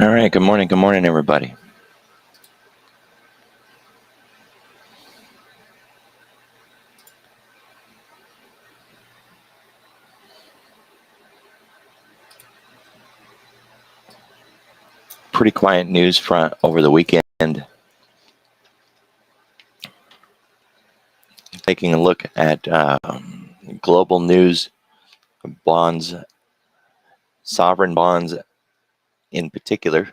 All right, good morning, everybody. Pretty quiet news front over the weekend. Taking a look at global news, bonds, sovereign bonds in particular,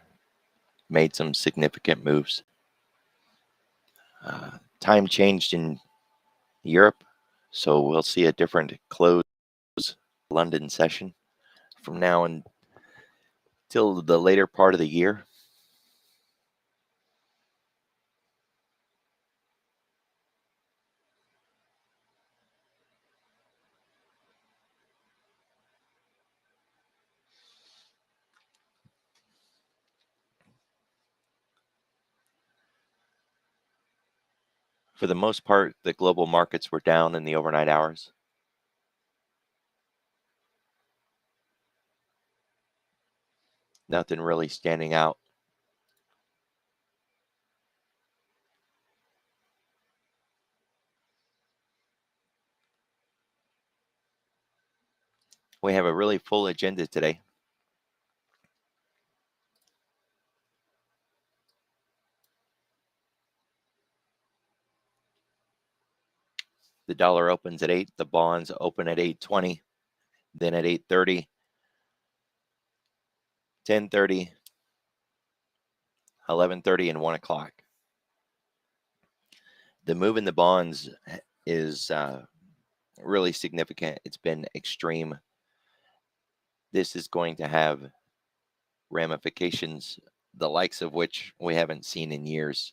made some significant moves. Time changed in Europe, so we'll see a different close London session from now until the later part of the year. For the most part, the global markets were down in the overnight hours. Nothing really standing out. We have a really full agenda today. The dollar opens at 8, the bonds open at 8.20, then at 8.30, 10.30, 11.30, and 1 o'clock. The move in the bonds is really significant. It's been extreme. This is going to have ramifications, the likes of which we haven't seen in years.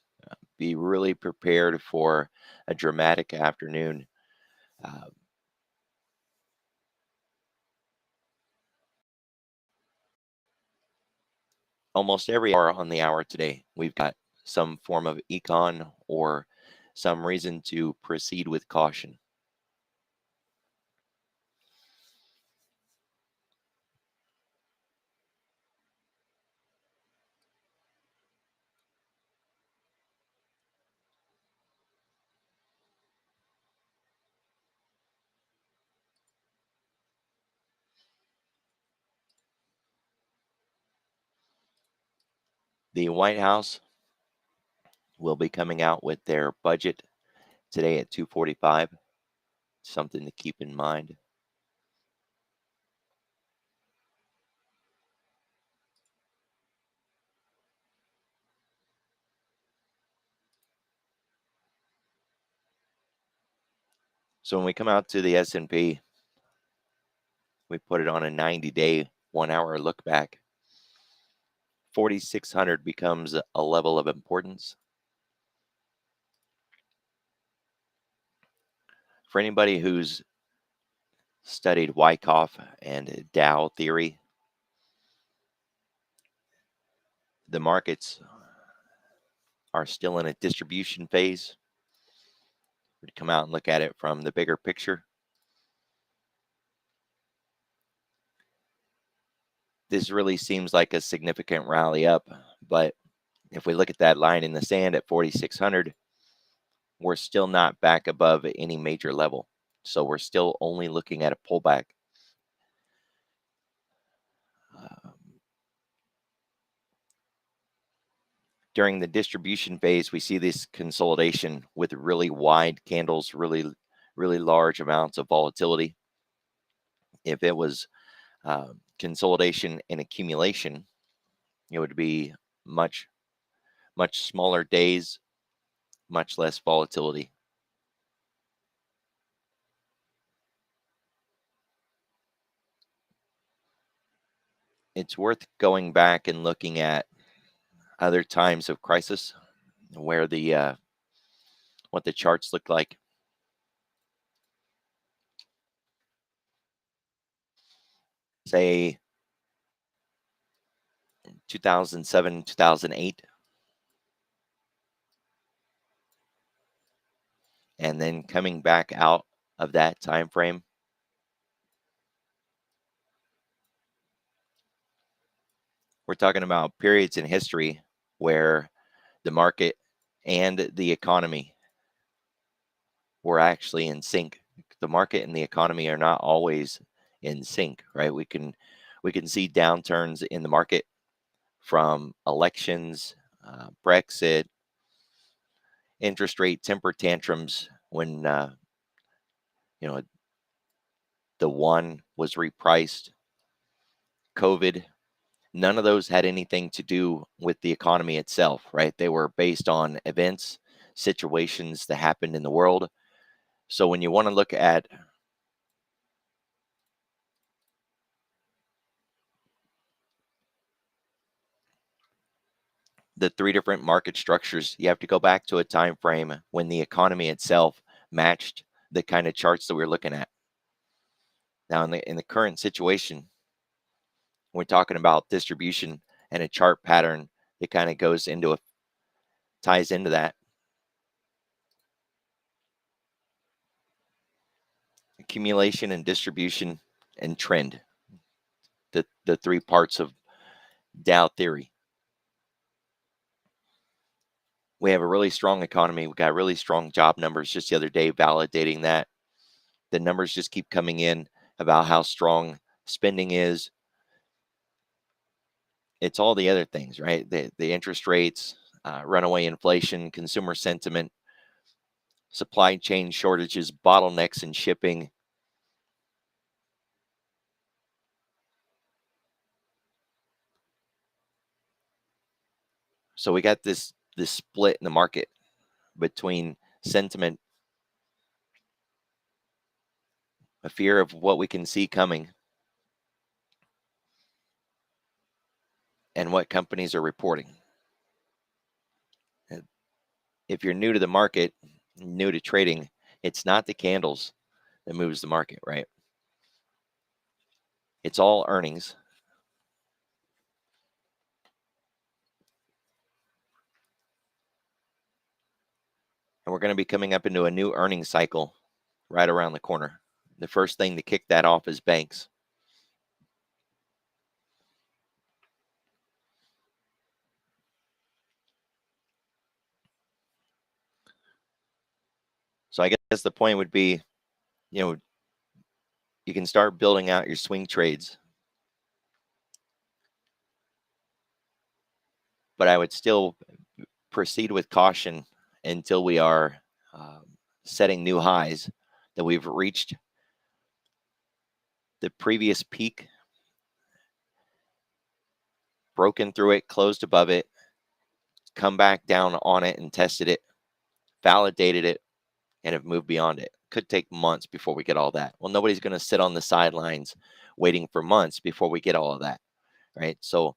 Be really prepared for a dramatic afternoon. Almost every hour on the hour today, we've got some form of econ or some reason to proceed with caution. The White House will be coming out with their budget today at 2:45. Something to keep in mind. So when we come out to the S&P, we put it on a 90-day, 1-hour look back. 4,600 becomes a level of importance. For anybody who's studied Wyckoff and Dow theory, the markets are still in a distribution phase. We come out and look at it from the bigger picture. This really seems like a significant rally up, but if we look at that line in the sand at 4,600, we're still not back above any major level. So we're still only looking at a pullback. During the distribution phase, we see this consolidation with really wide candles, really large amounts of volatility. If it was consolidation and accumulation, it would be much smaller days, much less volatility. It's worth going back and looking at other times of crisis where the what the charts look like. Say 2007, 2008, and then coming back out of that time frame. We're talking about periods in history where the market and the economy were actually in sync. The market and the economy are not always in sync, right? We can see downturns in the market from elections, Brexit, interest rate temper tantrums when you know the one was repriced, COVID. None of those had anything to do with the economy itself, right? They were based on events, situations that happened in the world. So when you want to look at the three different market structures, you have to go back to a time frame when the economy itself matched the kind of charts that we're looking at. Now, in the current situation, we're talking about distribution and a chart pattern that kind of ties into that. Accumulation and distribution and trend, the three parts of Dow theory. We have a really strong economy. We got really strong job numbers just the other day validating that. The numbers just keep coming in about how strong spending is. It's all the other things, right? The interest rates, runaway inflation, consumer sentiment, supply chain shortages, bottlenecks in shipping. So we got this split in the market between sentiment, a fear of what we can see coming, and what companies are reporting. If you're new to the market, new to trading, it's not the candles that moves the market, right? It's all earnings. And we're going to be coming up into a new earnings cycle right around the corner. The first thing to kick that off is banks. So I guess the point would be, you know, you can start building out your swing trades, but I would still proceed with caution until we are setting new highs, that we've reached the previous peak, broken through it, closed above it, come back down on it and tested it, validated it, and have moved beyond it. Could take months before we get all that. Well, nobody's going to sit on the sidelines waiting for months before we get all of that, right? So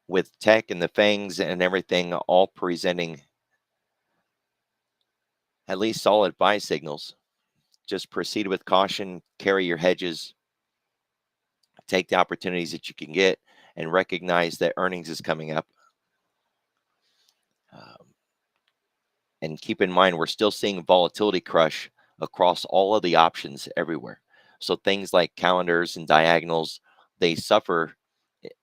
with tech and the fangs and everything all presenting at least solid buy signals, just proceed with caution, carry your hedges, take the opportunities that you can get, and recognize that earnings is coming up. And keep in mind, we're still seeing volatility crush across all of the options everywhere. So things like calendars and diagonals, they suffer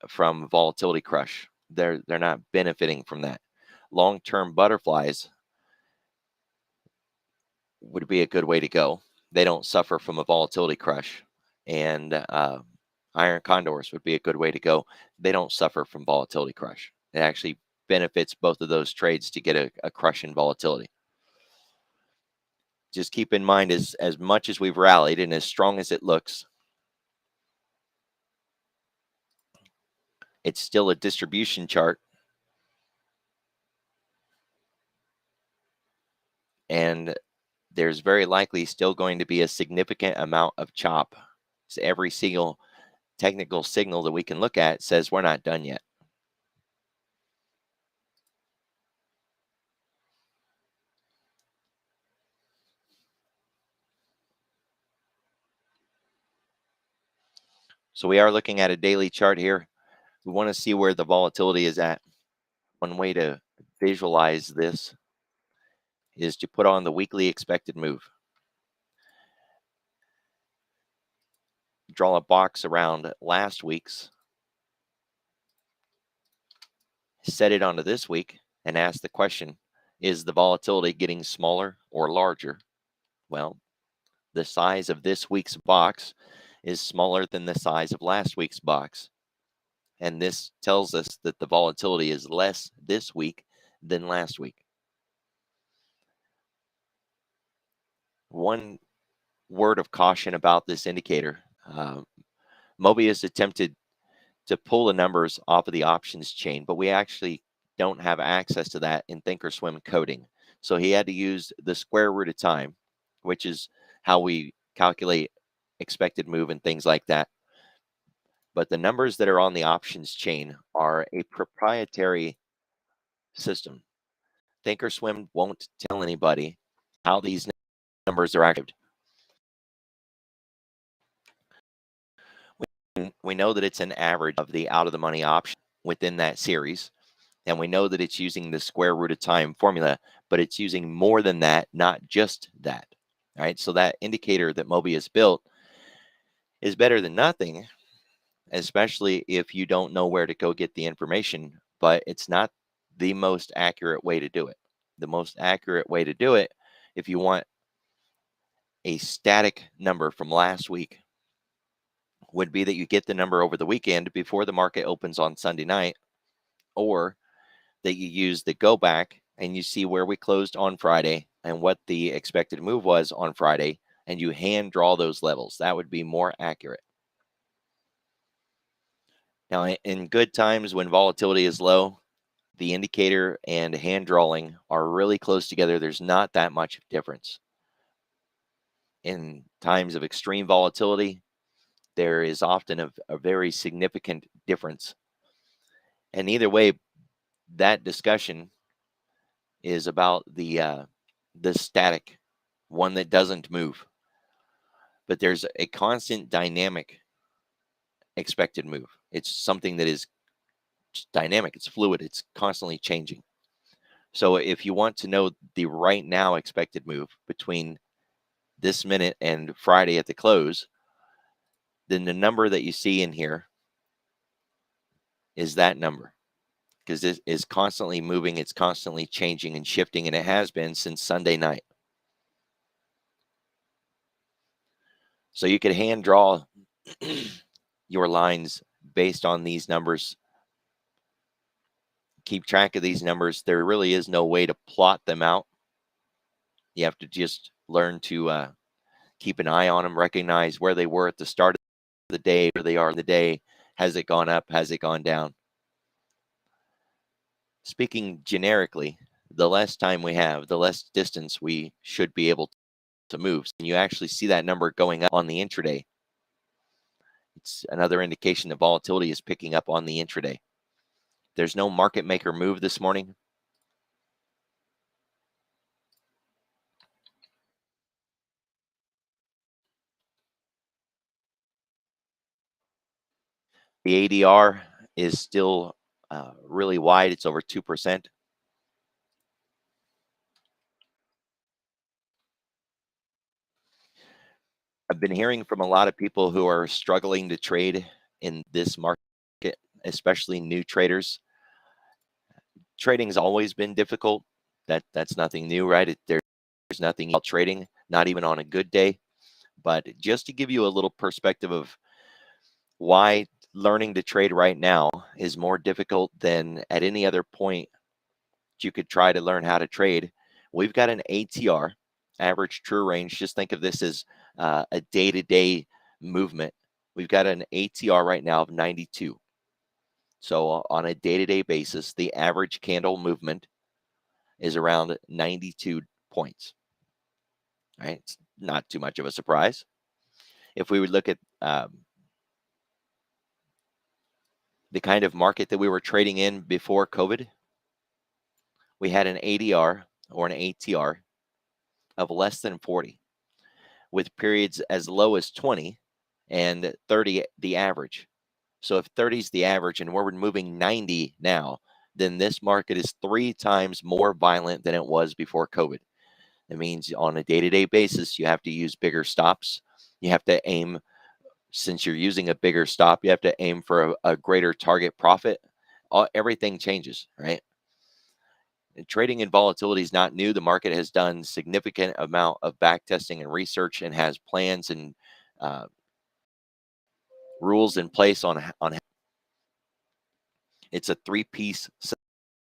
from volatility crush. They're not benefiting from that. Long-term butterflies would be a good way to go. They don't suffer from a volatility crush. And iron condors would be a good way to go. They don't suffer from volatility crush. It actually benefits both of those trades to get a crush in volatility. Just keep in mind, as much as we've rallied and as strong as it looks, it's still a distribution chart. And there's very likely still going to be a significant amount of chop. So every single technical signal that we can look at says we're not done yet. So we are looking at a daily chart here. We want to see where the volatility is at. One way to visualize this is to put on the weekly expected move. draw a box around last week's, set it onto this week, and ask the question, is the volatility getting smaller or larger? Well, the size of this week's box is smaller than the size of last week's box. And this tells us that the volatility is less this week than last week. One word of caution about this indicator. Mobius attempted to pull the numbers off of the options chain, but we actually don't have access to that in Thinkorswim coding. So he had to use the square root of time, which is how we calculate expected move and things like that. But the numbers that are on the options chain are a proprietary system. Thinkorswim won't tell anybody how these numbers are active. We know that it's an average of the out of the money option within that series. And we know that it's using the square root of time formula, but it's using more than that, not just that. All right. So that indicator that Mobius built is better than nothing, especially if you don't know where to go get the information, but it's not the most accurate way to do it. The most accurate way to do it, if you want a static number from last week, would be that you get the number over the weekend before the market opens on Sunday night, or that you use the go back and you see where we closed on Friday and what the expected move was on Friday, and you hand draw those levels. That would be more accurate. Now, in good times when volatility is low, the indicator and hand drawing are really close together. There's not that much difference. In times of extreme volatility, there is often a very significant difference. And either way, that discussion is about the static one that doesn't move. But there's a constant dynamic expected move. It's something that is dynamic, it's fluid, it's constantly changing. So if you want to know the right now expected move between this minute and Friday at the close, then the number that you see in here is that number, because this is constantly moving, it's constantly changing and shifting, and it has been since Sunday night. So you could hand draw your lines based on these numbers. Keep track of these numbers. There really is no way to plot them out. You have to just learn to keep an eye on them, recognize where they were at the start of the day, where they are in the day. Has it gone up? Has it gone down? Speaking generically, the less time we have, the less distance we should be able to move. And you actually see that number going up on the intraday. It's another indication that volatility is picking up on the intraday. There's no market maker move this morning. The ADR is still really wide. It's over 2%. I've been hearing from a lot of people who are struggling to trade in this market, especially new traders. Trading's always been difficult. That's nothing new, right? There's nothing about trading, not even on a good day. But just to give you a little perspective of why learning to trade right now is more difficult than at any other point you could try to learn how to trade. We've got an ATR, average true range. Just think of this as a day-to-day movement. We've got an ATR right now of 92. So on a day-to-day basis, the average candle movement is around 92 points. Right? It's not too much of a surprise. If we would look at the kind of market that we were trading in before COVID, we had an ADR or an ATR of less than 40, with periods as low as 20 and 30 the average. So if 30 is the average and we're moving 90 now, then this market is 3 times more violent than it was before COVID. It means on a day-to-day basis, you have to use bigger stops. You have to aim Since you're using a bigger stop, you have to aim for a greater target profit. Everything changes, right? And trading in volatility is not new. The market has done significant amount of back testing and research and has plans and uh, rules in place on. It's a three-piece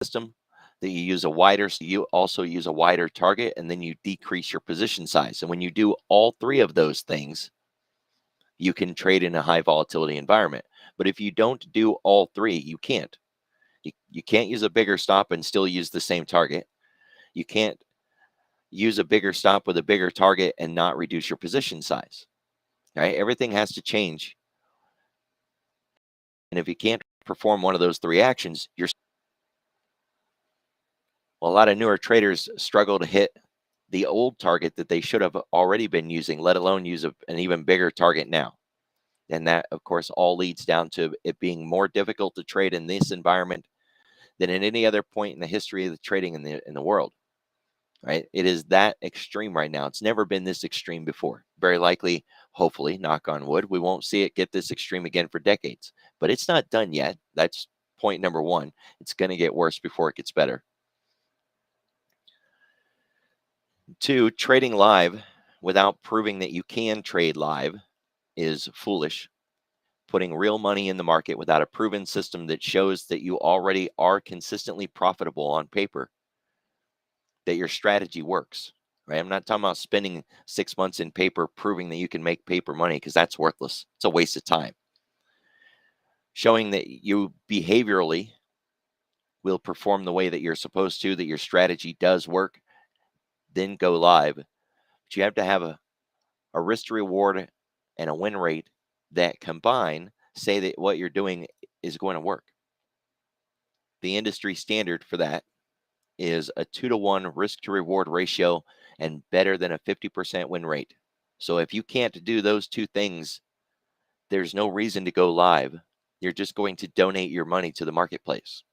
system that you use a wider. So you also use a wider target, and then you decrease your position size. And when you do all three of those things, you can trade in a high volatility environment. But if you don't do all three, you can't. You can't use a bigger stop and still use the same target. You can't use a bigger stop with a bigger target and not reduce your position size. Right? Everything has to change. And if you can't perform one of those three actions, you're well, a lot of newer traders struggle to hit the old target that they should have already been using, let alone use an even bigger target now. And that, of course, all leads down to it being more difficult to trade in this environment than at any other point in the history of the trading in the world. Right? It is that extreme right now. It's never been this extreme before. Very likely, hopefully, knock on wood, we won't see it get this extreme again for decades. But it's not done yet. That's point number one. It's going to get worse before it gets better. Two, trading live without proving that you can trade live is foolish. Putting real money in the market without a proven system that shows that you already are consistently profitable on paper, that your strategy works, right? I'm not talking about spending 6 months in paper proving that you can make paper money, because that's worthless. It's a waste of time. Showing that you behaviorally will perform the way that you're supposed to, that your strategy does work, then go live. But you have to have a risk to reward and a win rate that combine say that what you're doing is going to work. The industry standard for that is a 2-to-1 risk to reward ratio and better than a 50% win rate. So if you can't do those two things, there's no reason to go live. You're just going to donate your money to the marketplace.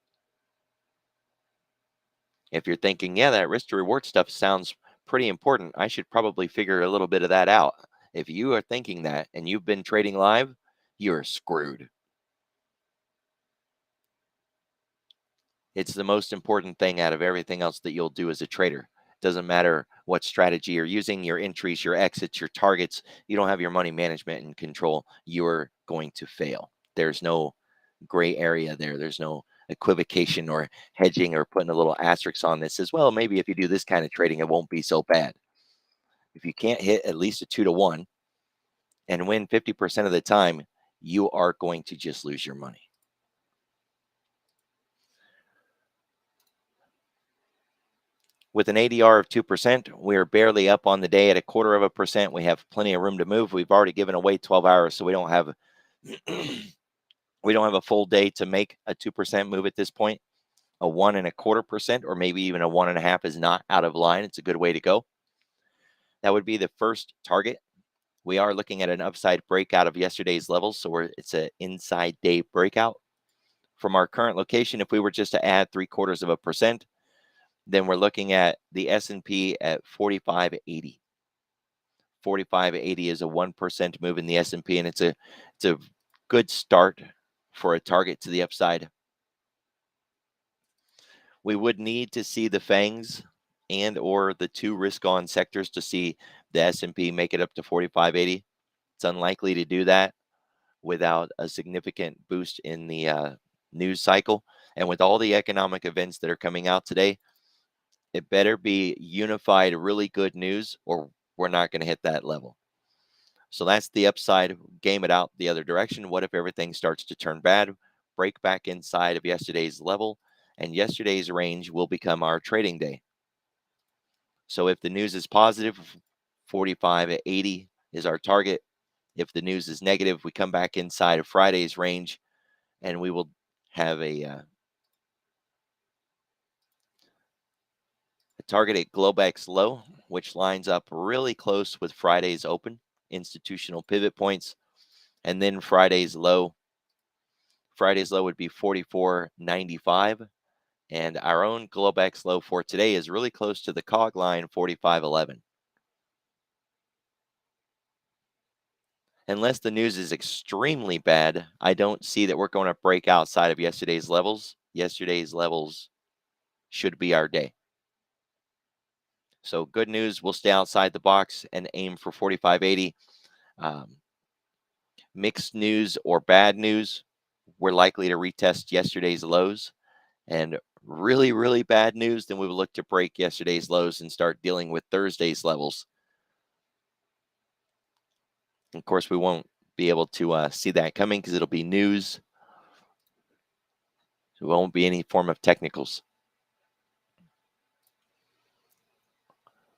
If you're thinking, yeah, that risk to reward stuff sounds pretty important, I should probably figure a little bit of that out. If you are thinking that and you've been trading live, you're screwed. It's the most important thing out of everything else that you'll do as a trader. Doesn't matter what strategy you're using, your entries, your exits, your targets. You don't have your money management in control, you're going to fail. There's no gray area there. There's no equivocation or hedging or putting a little asterisk on this as well. Maybe if you do this kind of trading, it won't be so bad. If you can't hit at least a 2-to-1 and win 50% of the time, you are going to just lose your money. With an ADR of 2%, we're barely up on the day at 0.25%. We have plenty of room to move. We've already given away 12 hours, so we don't have we don't have a full day to make a 2% move at this point. A 1.25% or maybe even a 1.5 is not out of line. It's a good way to go. That would be the first target. We are looking at an upside breakout of yesterday's levels, so it's an inside day breakout. From our current location, if we were just to add 0.75%, then we're looking at the S&P at 45.80. 45.80 is a 1% move in the S&P, and it's a good start for a target to the upside. We would need to see the FANGs and or the two risk-on sectors to see the S&P make it up to 45.80. It's unlikely to do that without a significant boost in the news cycle. And with all the economic events that are coming out today, it better be unified, really good news, or we're not going to hit that level. So that's the upside. Game it out the other direction. What if everything starts to turn bad? Break back inside of yesterday's level, and yesterday's range will become our trading day. So if the news is positive, 45.80 is our target. If the news is negative, we come back inside of Friday's range, and we will have a targeted Globex low, which lines up really close with Friday's open, institutional pivot points, and then Friday's low. Friday's low would be 44.95, and our own Globex low for today is really close to the COG line, 45.11. Unless the news is extremely bad, I don't see that we're going to break outside of yesterday's levels. Yesterday's levels should be our day. So good news, we'll stay outside the box and aim for 45.80. Um, Mixed news or bad news, we're likely to retest yesterday's lows. And really, really bad news, then we will look to break yesterday's lows and start dealing with Thursday's levels. Of course, we won't be able to see that coming because it'll be news. So it won't be any form of technicals.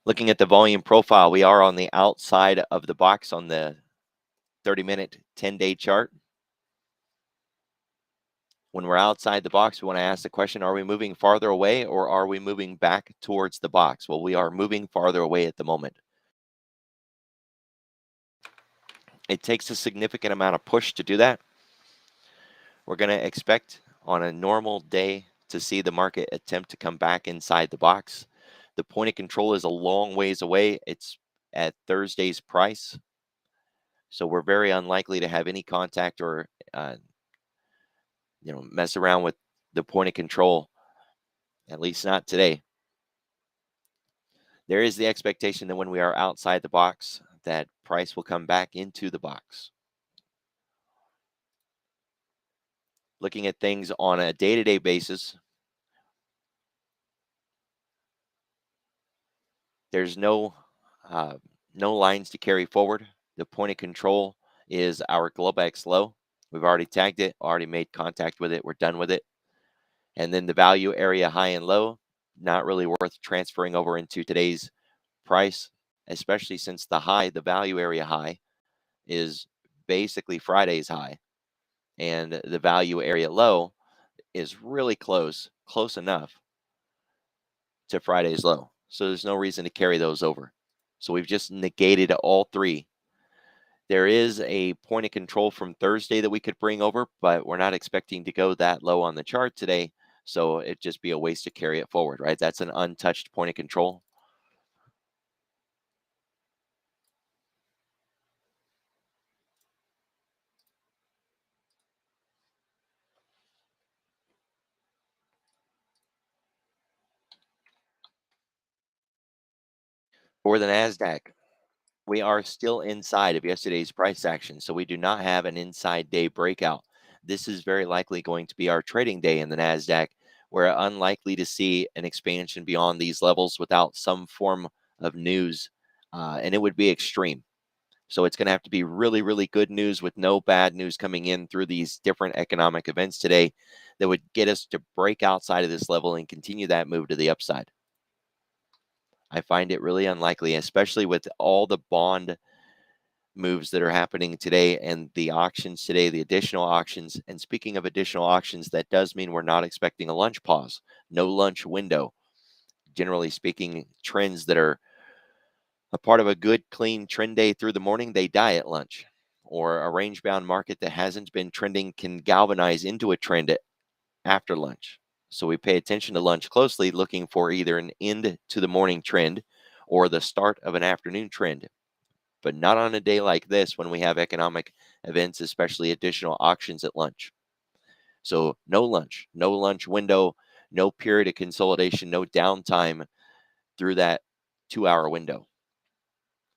Looking at the volume profile, we are on the outside of the box on the 30-minute, 10-day chart. When we're outside the box, we want to ask the question, are we moving farther away or are we moving back towards the box? Well, we are moving farther away at the moment. It takes a significant amount of push to do that. We're going to expect on a normal day to see the market attempt to come back inside the box. The point of control is a long ways away. It's at Thursday's price. So we're very unlikely to have any contact or mess around with the point of control, at least not today. There is the expectation that when we are outside the box, that price will come back into the box. Looking at things on a day-to-day basis, there's no lines to carry forward. The point of control is our Globex low. We've already tagged it, already made contact with it. We're done with it. And then the value area high and low, not really worth transferring over into today's price, especially since the value area high, is basically Friday's high. And the value area low is really close enough to Friday's low. So there's no reason to carry those over. So we've just negated all three. There is a point of control from Thursday that we could bring over, but we're not expecting to go that low on the chart today. So it'd just be a waste to carry it forward, right? That's an untouched point of control. For the NASDAQ, we are still inside of yesterday's price action, so we do not have an inside day breakout. This is very likely going to be our trading day in the NASDAQ. We're unlikely to see an expansion beyond these levels without some form of news, and it would be extreme. So it's going to have to be really, really good news with no bad news coming in through these different economic events today that would get us to break outside of this level and continue that move to the upside. I find it really unlikely, especially with all the bond moves that are happening today and the auctions today, the additional auctions. And speaking of additional auctions, that does mean we're not expecting a lunch pause, no lunch window. Generally speaking, trends that are a part of a good, clean trend day through the morning, they die at lunch. Or a range bound market that hasn't been trending can galvanize into a trend after lunch. So we pay attention to lunch closely, looking for either an end to the morning trend or the start of an afternoon trend. But not on a day like this when we have economic events, especially additional auctions at lunch. So no lunch window, no period of consolidation, no downtime through that 2-hour window.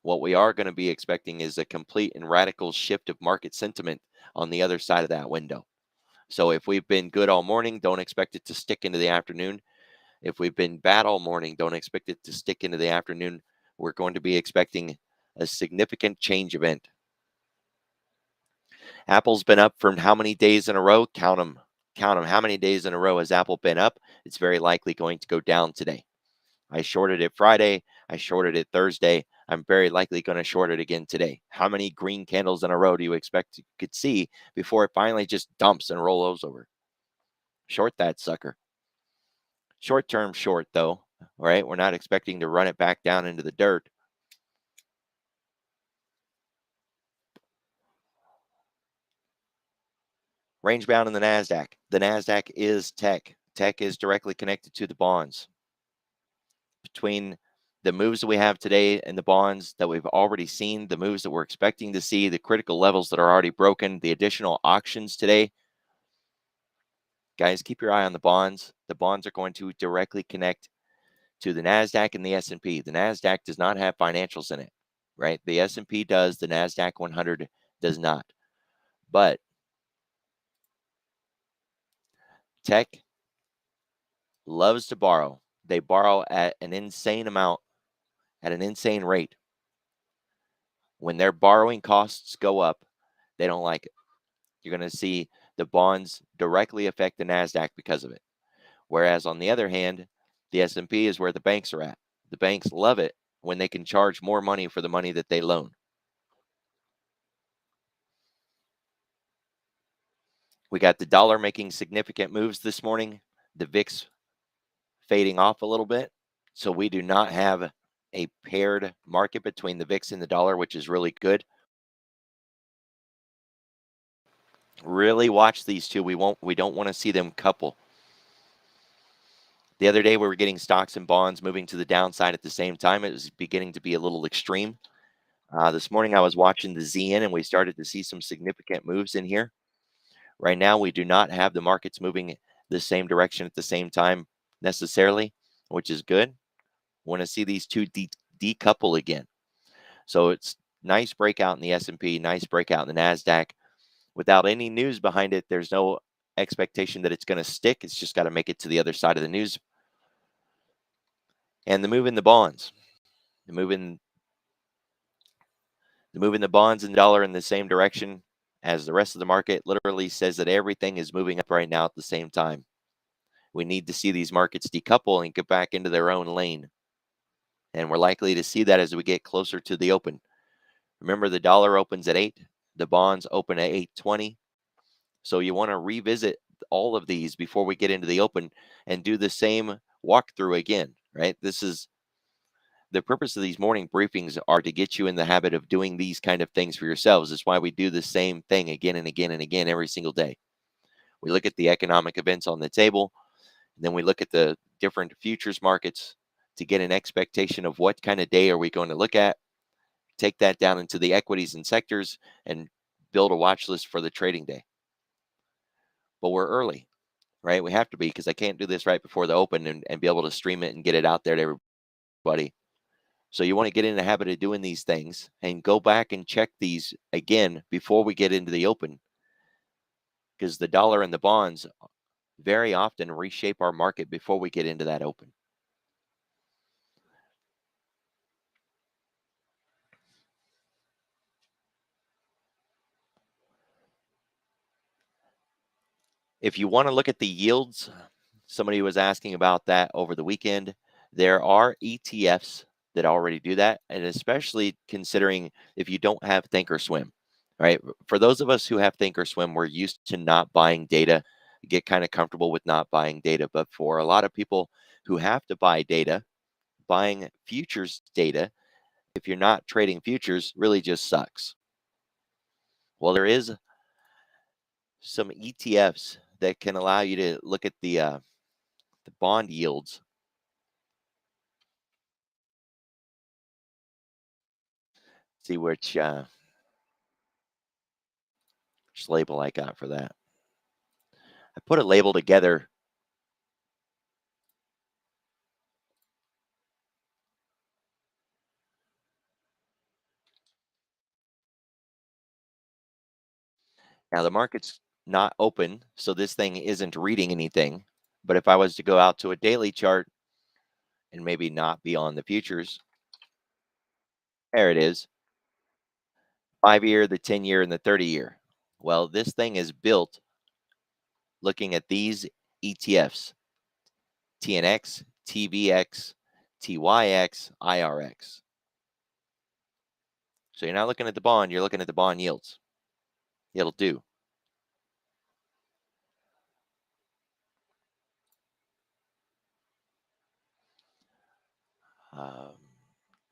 What we are going to be expecting is a complete and radical shift of market sentiment on the other side of that window. So if we've been good all morning, don't expect it to stick into the afternoon. If we've been bad all morning, don't expect it to stick into the afternoon. We're going to be expecting a significant change event. Apple's been up for how many days in a row? Count them. Count them. How many days in a row has Apple been up? It's very likely going to go down today. I shorted it Friday. I shorted it Thursday. I'm very likely going to short it again today. How many green candles in a row do you expect you could see before it finally just dumps and rolls over? Short that sucker. Short term short, though, right? We're not expecting to run it back down into the dirt. Range bound in the NASDAQ. The NASDAQ is tech. Tech is directly connected to the bonds. Between the moves that we have today in the bonds that we've already seen, the moves that we're expecting to see, the critical levels that are already broken, the additional auctions today. Guys, keep your eye on the bonds. The bonds are going to directly connect to the NASDAQ and the S&P. The NASDAQ does not have financials in it, right? The S&P does, the NASDAQ 100 does not. But tech loves to borrow. They borrow at an insane amount, at an insane rate. When their borrowing costs go up, they don't like it. You're going to see the bonds directly affect the NASDAQ because of it. Whereas on the other hand, the S&P is where the banks are at. The banks love it when they can charge more money for the money that they loan. We got the dollar making significant moves this morning. The VIX fading off a little bit. So we do not have a paired market between the VIX and the dollar, which is really good. Really watch these two. We don't want to see them couple. The other day we were getting stocks and bonds moving to the downside at the same time. It was beginning to be a little extreme. This morning I was watching the ZN and we started to see some significant moves in here. Right now we do not have the markets moving the same direction at the same time necessarily, which is good. Want to see these two decouple again. So it's nice breakout in the S&P, nice breakout in the NASDAQ. Without any news behind it, there's no expectation that it's going to stick. It's just got to make it to the other side of the news. And the move in the bonds, the move in the bonds and dollar in the same direction as the rest of the market literally says that everything is moving up right now at the same time. We need to see these markets decouple and get back into their own lane. And we're likely to see that as we get closer to the open. Remember, the dollar opens at 8, the bonds open at 8.20. So you want to revisit all of these before we get into the open and do the same walkthrough again, right? This is the purpose of these morning briefings are to get you in the habit of doing these kind of things for yourselves. It's why we do the same thing again and again and again every single day. We look at the economic events on the table, and then we look at the different futures markets to get an expectation of what kind of day are we going to look at, take that down into the equities and sectors, and build a watch list for the trading day. But we're early, right? We have to be because I can't do this right before the open and be able to stream it and get it out there to everybody. So you want to get in the habit of doing these things and go back and check these again before we get into the open, because the dollar and the bonds very often reshape our market before we get into that open. If you want to look at the yields, somebody was asking about that over the weekend. There are ETFs that already do that, and especially considering if you don't have Thinkorswim, right? For those of us who have Thinkorswim, we're used to not buying data, get kind of comfortable with not buying data. But for a lot of people who have to buy data, buying futures data, if you're not trading futures, really just sucks. Well, there is some ETFs that can allow you to look at the bond yields. See which label I got for that. I put a label together. Now the market's not open, so this thing isn't reading anything. But if I was to go out to a daily chart and maybe not be on the futures, there it is. 5-year, the 10-year, and the 30-year. Well, this thing is built looking at these ETFs: TNX, TVX, TYX, IRX. So you're not looking at the bond, you're looking at the bond yields. It'll do.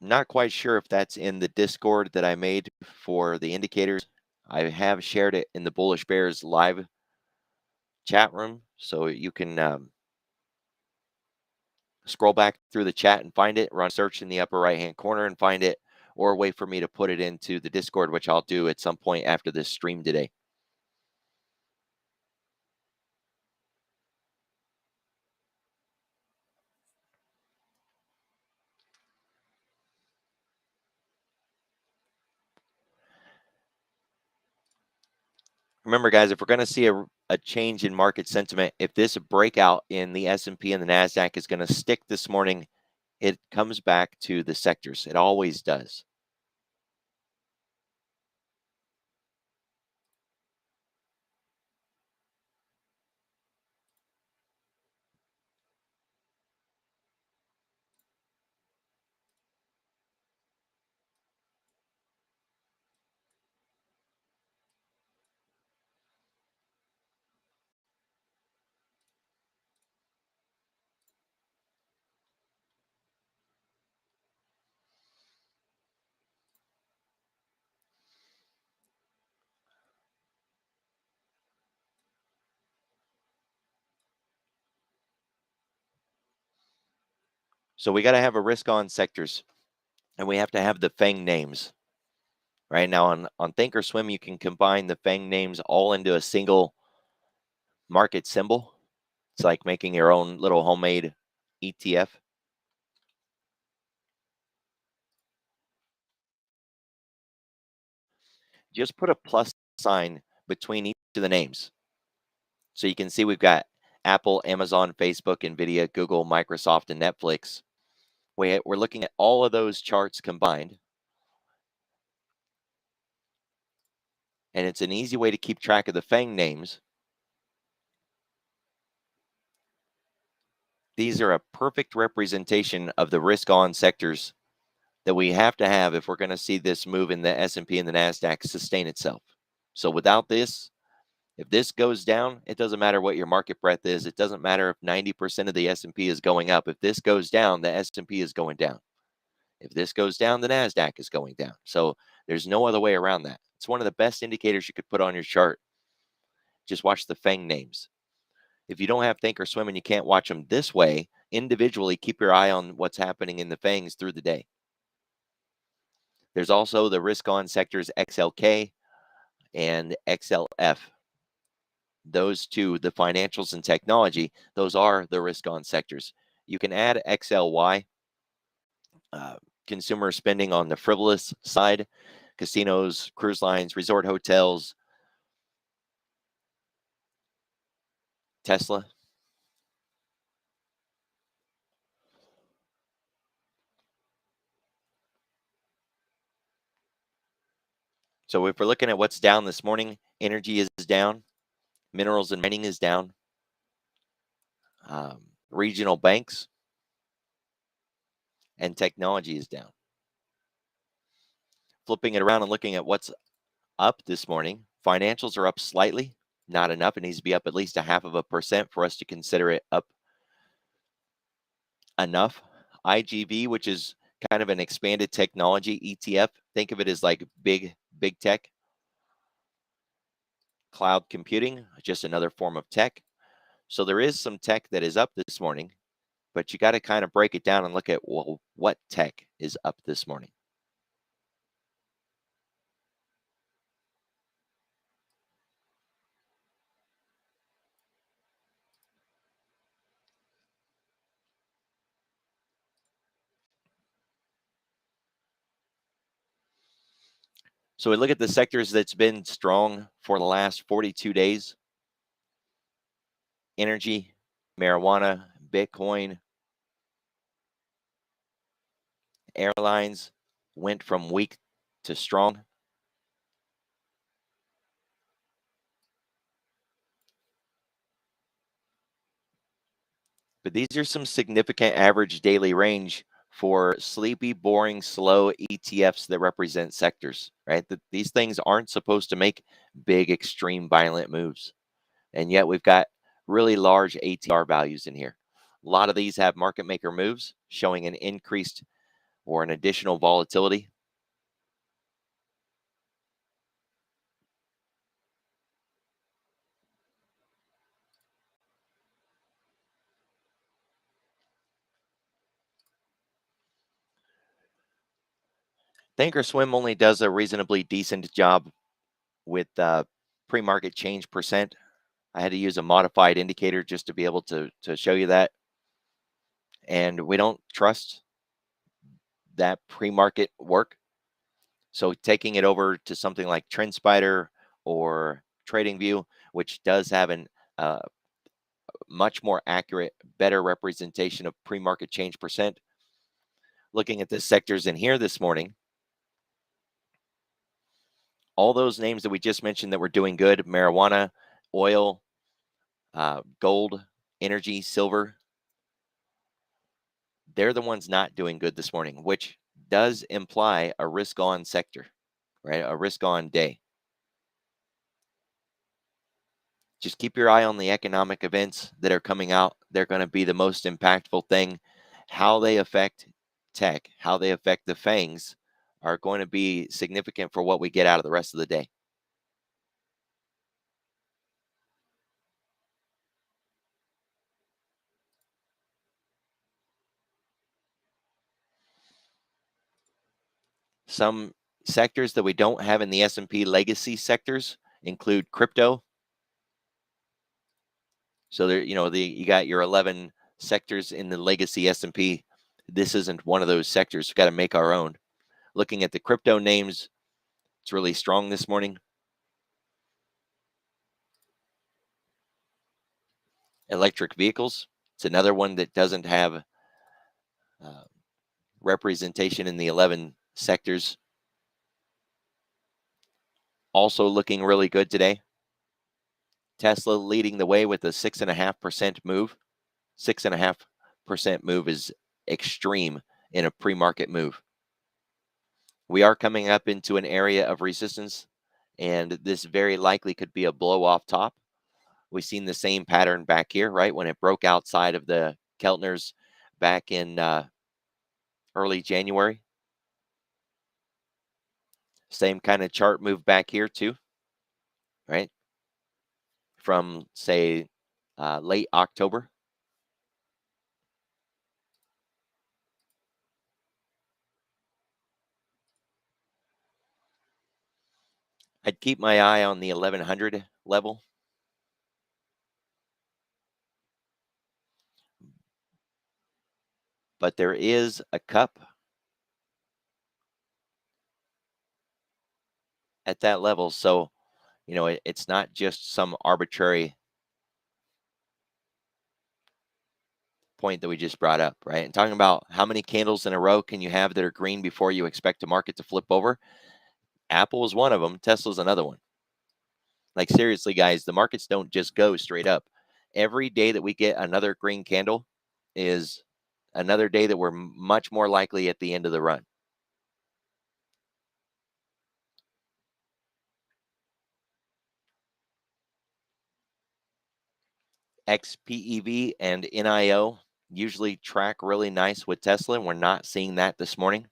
Not quite sure if that's in the Discord that I made for the indicators. I have shared it in the Bullish Bears live chat room, so you can scroll back through the chat and find it, run search in the upper right-hand corner and find it, or wait for me to put it into the Discord, which I'll do at some point after this stream today. Remember, guys, if we're going to see a change in market sentiment, if this breakout in the S&P and the NASDAQ is going to stick this morning, it comes back to the sectors. It always does. So we got to have a risk on sectors, and we have to have the FANG names. Right now on Thinkorswim, you can combine the FANG names all into a single market symbol. It's like making your own little homemade ETF. Just put a plus sign between each of the names. So you can see we've got Apple, Amazon, Facebook, Nvidia, Google, Microsoft, and Netflix. We're looking at all of those charts combined. And it's an easy way to keep track of the FANG names. These are a perfect representation of the risk on sectors that we have to have if we're going to see this move in the S&P and the NASDAQ sustain itself. So without this, if this goes down, it doesn't matter what your market breadth is. It doesn't matter if 90% of the S&P is going up. If this goes down, the S&P is going down. If this goes down, the NASDAQ is going down. So there's no other way around that. It's one of the best indicators you could put on your chart. Just watch the FANG names. If you don't have Thinkorswim and you can't watch them this way, individually, keep your eye on what's happening in the FANGs through the day. There's also the risk on sectors XLK and XLF. Those two, the financials and technology, those are the risk on sectors. You can add XLY, consumer spending on the frivolous side, casinos, cruise lines, resort hotels, Tesla. So if we're looking at what's down this morning, energy is down, minerals and mining is down, regional banks and technology is down. Flipping it around and looking at what's up this morning, financials are up slightly, not enough. It needs to be up at least 0.5% for us to consider it up enough. IGV, which is kind of an expanded technology ETF, think of it as like big tech. Cloud computing, just another form of tech. So there is some tech that is up this morning, but you got to kind of break it down and look at, well, what tech is up this morning. So we look at the sectors that's been strong for the last 42 days. Energy, marijuana, Bitcoin, airlines went from weak to strong. But these are some significant average daily range for sleepy, boring, slow ETFs that represent sectors, right? These things aren't supposed to make big, extreme, violent moves. And yet we've got really large ADR values in here. A lot of these have market maker moves showing an increased or an additional volatility. Thinkorswim only does a reasonably decent job with pre-market change percent. I had to use a modified indicator just to be able to show you that. And we don't trust that pre-market work. So taking it over to something like TrendSpider or TradingView, which does have an uh, much more accurate, better representation of pre-market change percent. Looking at the sectors in here this morning, all those names that we just mentioned that were doing good: marijuana, oil, gold, energy, silver, they're the ones not doing good this morning, which does imply a risk on sector, right? A risk on day. Just keep your eye on the economic events that are coming out. They're going to be the most impactful thing. How they affect tech, how they affect the FANGs are going to be significant for what we get out of the rest of the day. Some sectors that we don't have in the S&P legacy sectors include crypto. So there, you got your 11 sectors in the legacy S&P. This isn't one of those sectors. We've got to make our own. Looking at the crypto names, it's really strong this morning. Electric vehicles, it's another one that doesn't have uh, representation in the 11 sectors. Also looking really good today. Tesla leading the way with a 6.5% move. 6.5% move is extreme in a pre-market move. We are coming up into an area of resistance, and this very likely could be a blow off top. We've seen the same pattern back here, right? When it broke outside of the Keltners back in early January. Same kind of chart move back here too, right? From say late October. I'd keep my eye on the 1100 level. But there is a cup at that level. So, it's not just some arbitrary point that we just brought up, right? And talking about how many candles in a row can you have that are green before you expect a market to flip over? Apple is one of them. Tesla's another one. Like, seriously, guys, the markets don't just go straight up. Every day that we get another green candle is another day that we're much more likely at the end of the run. XPEV and NIO usually track really nice with Tesla, and we're not seeing that this morning.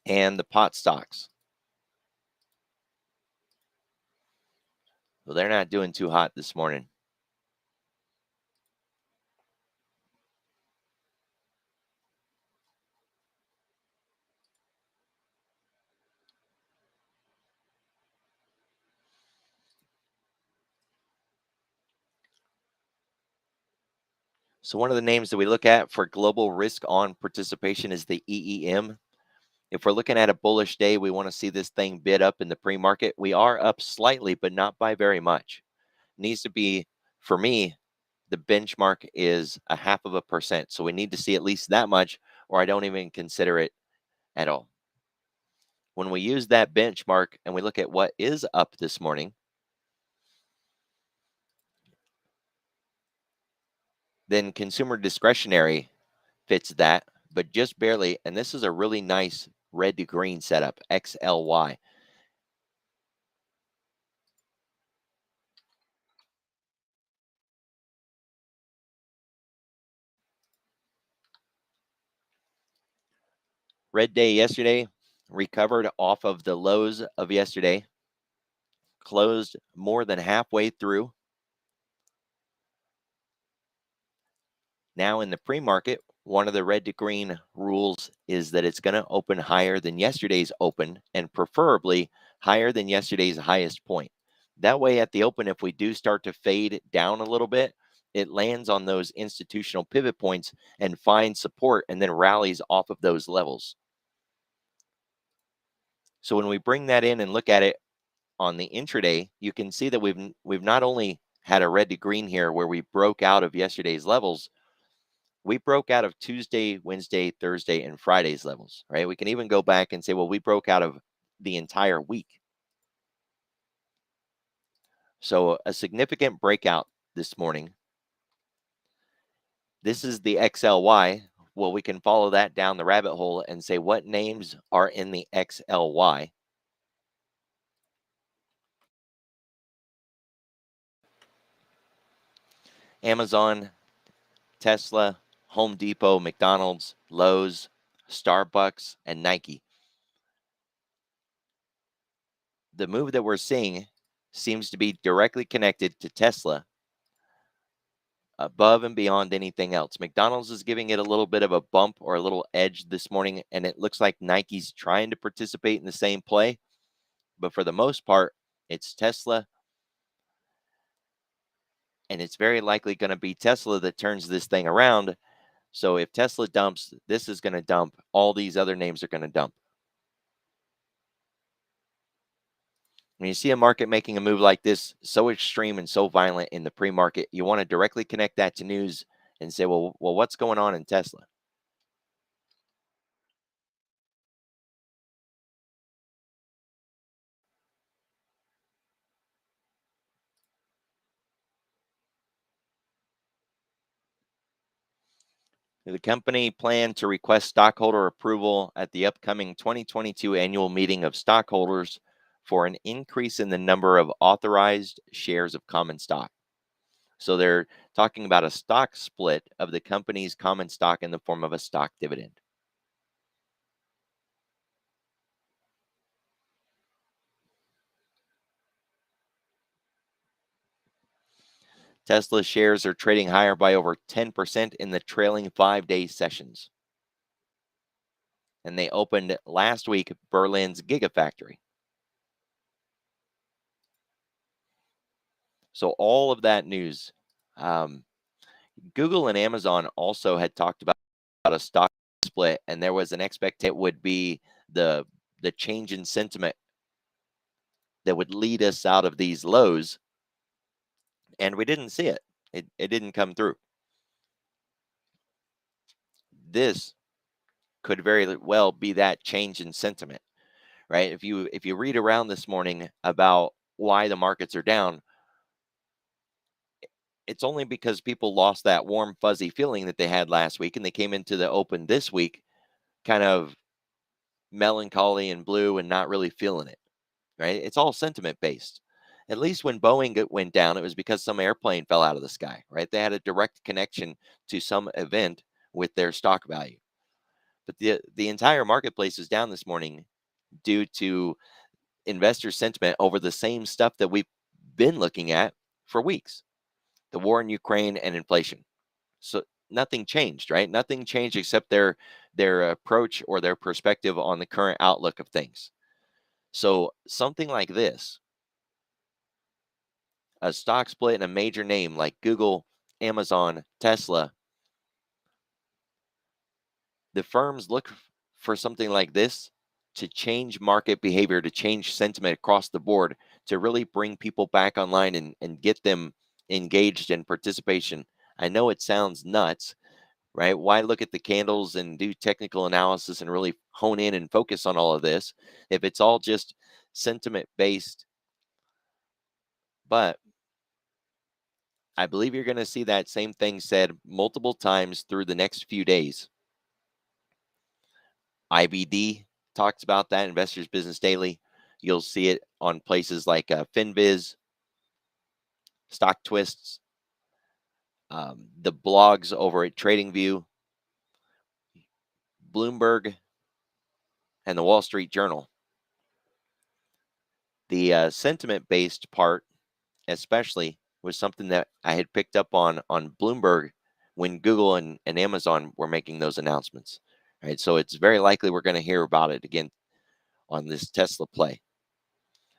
And the pot stocks, well, they're not doing too hot this morning. So one of the names that we look at for global risk on participation is the EEM. If we're looking at a bullish day, we want to see this thing bid up in the pre-market. We are up slightly, but not by very much. Needs to be, for me, the benchmark is 0.5%. So we need to see at least that much, or I don't even consider it at all. When we use that benchmark and we look at what is up this morning, then consumer discretionary fits that, but just barely. And this is a really nice red to green setup, XLY. Red day yesterday, recovered off of the lows of yesterday, closed more than halfway through. Now in the pre-market, one of the red to green rules is that it's going to open higher than yesterday's open and preferably higher than yesterday's highest point. That way at the open, if we do start to fade down a little bit, it lands on those institutional pivot points and finds support and then rallies off of those levels. So when we bring that in and look at it on the intraday, you can see that we've not only had a red to green here where we broke out of yesterday's levels, we broke out of Tuesday, Wednesday, Thursday, and Friday's levels, right? We can even go back and say, well, we broke out of the entire week. So a significant breakout this morning. This is the XLY. Well, we can follow that down the rabbit hole and say what names are in the XLY. Amazon, Tesla, Home Depot, McDonald's, Lowe's, Starbucks, and Nike. The move that we're seeing seems to be directly connected to Tesla above and beyond anything else. McDonald's is giving it a little bit of a bump or a little edge this morning, and it looks like Nike's trying to participate in the same play. But for the most part, it's Tesla, and it's very likely going to be Tesla that turns this thing around. So if Tesla dumps, this is going to dump. All these other names are going to dump. When you see a market making a move like this, so extreme and so violent in the pre-market, you want to directly connect that to news and say, well, what's going on in Tesla? The company planned to request stockholder approval at the upcoming 2022 annual meeting of stockholders for an increase in the number of authorized shares of common stock. So they're talking about a stock split of the company's common stock in the form of a stock dividend. Tesla shares are trading higher by over 10% in the trailing 5-day sessions. And they opened last week Berlin's Gigafactory. So all of that news. Google and Amazon also had talked about a stock split, and there was an expectation it would be the change in sentiment that would lead us out of these lows, and we didn't see it. It didn't come through. This could very well be that change in sentiment, right? If you read around this morning about why the markets are down, it's only because people lost that warm fuzzy feeling that they had last week, and they came into the open this week kind of melancholy and blue and not really feeling it, right? It's all sentiment based. At least when Boeing went down, it was because some airplane fell out of the sky, right? They had a direct connection to some event with their stock value. But the entire marketplace is down this morning due to investor sentiment over the same stuff that we've been looking at for weeks: the war in Ukraine and inflation. So nothing changed, right? Nothing changed except their approach or their perspective on the current outlook of things. So something like this, a stock split in a major name like Google, Amazon, Tesla, the firms look for something like this to change market behavior, to change sentiment across the board, to really bring people back online and get them engaged in participation. I know it sounds nuts, right? Why look at the candles and do technical analysis and really hone in and focus on all of this if it's all just sentiment based? But I believe you're going to see that same thing said multiple times through the next few days. IBD talks about that, Investors Business Daily. You'll see it on places like FinViz, Stock Twists, the blogs over at TradingView, Bloomberg, and the Wall Street Journal. The sentiment-based part, especially, was something that I had picked up on Bloomberg when Google and Amazon were making those announcements. Right, so it's very likely we're going to hear about it again on this Tesla play.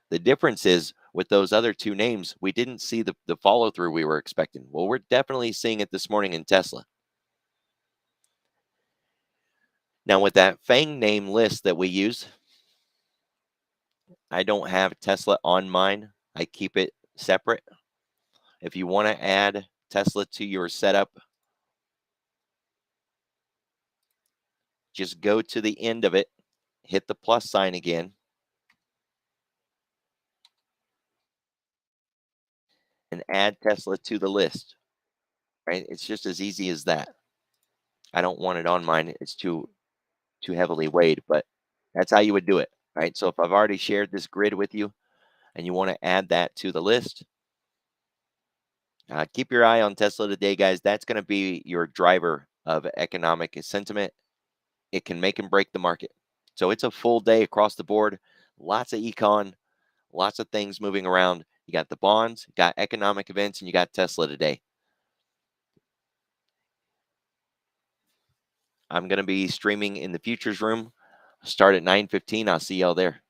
The difference is with those other two names, we didn't see the follow through we were expecting. Well, we're definitely seeing it this morning in Tesla. Now, with that FANG name list that we use, I don't have Tesla on mine. I keep it separate. If you want to add Tesla to your setup, just go to the end of it, hit the plus sign again, and add Tesla to the list. Right? It's just as easy as that. I don't want it on mine. It's too heavily weighed, but that's how you would do it. Right? So if I've already shared this grid with you and you want to add that to the list, keep your eye on Tesla today, guys. That's going to be your driver of economic sentiment. It can make and break the market. So it's a full day across the board. Lots of econ, lots of things moving around. You got the bonds, you got economic events, and you got Tesla today. I'm going to be streaming in the futures room. Start at 9:15. I'll see y'all there.